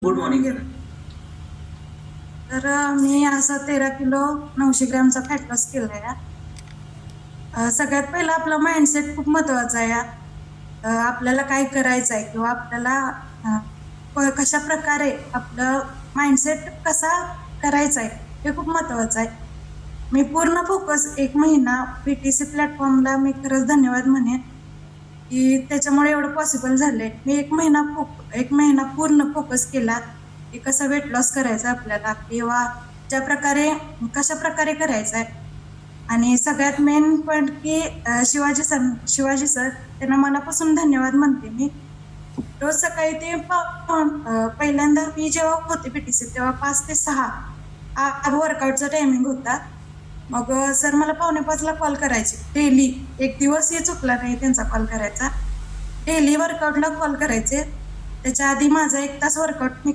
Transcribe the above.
Good morning. तर मी असा 13 kilo 900 ग्रॅमचा fat loss केलाय. सगळ्यात पहिला आपला माइंडसेट खूप महत्वाचा आहे. आपल्याला काय करायचं आहे किंवा आपल्याला कशा प्रकारे आपलं माइंडसेट कसा करायचा आहे हे खूप महत्वाचं आहे. मी पूर्ण फोकस 1 महिना पीटीसी प्लॅटफॉर्मला मी खरंच धन्यवाद म्हणेन की त्याच्यामुळे एवढं पॉसिबल झालंय. मी 1 महिना पूर्ण फोकस केला की कसा वेट लॉस करायचा आपल्याला किंवा कशा प्रकारे करायचा आहे. आणि सगळ्यात मेन पॉइंट की शिवाजी सर त्यांना मनापासून धन्यवाद म्हणते मी. रोज सकाळी ते पहिल्यांदा मी जेव्हा होते पीटीसी तेव्हा 5 ते 6 वर्कआउटचा टायमिंग होता. मग सर मला 4:45ला कॉल करायचे डेली. एक दिवसही चुकला नाही त्यांचा कॉल करायचा. डेली वर्कआउटला कॉल करायचे. त्याच्या आधी माझा 1 तास वर्कआउट मी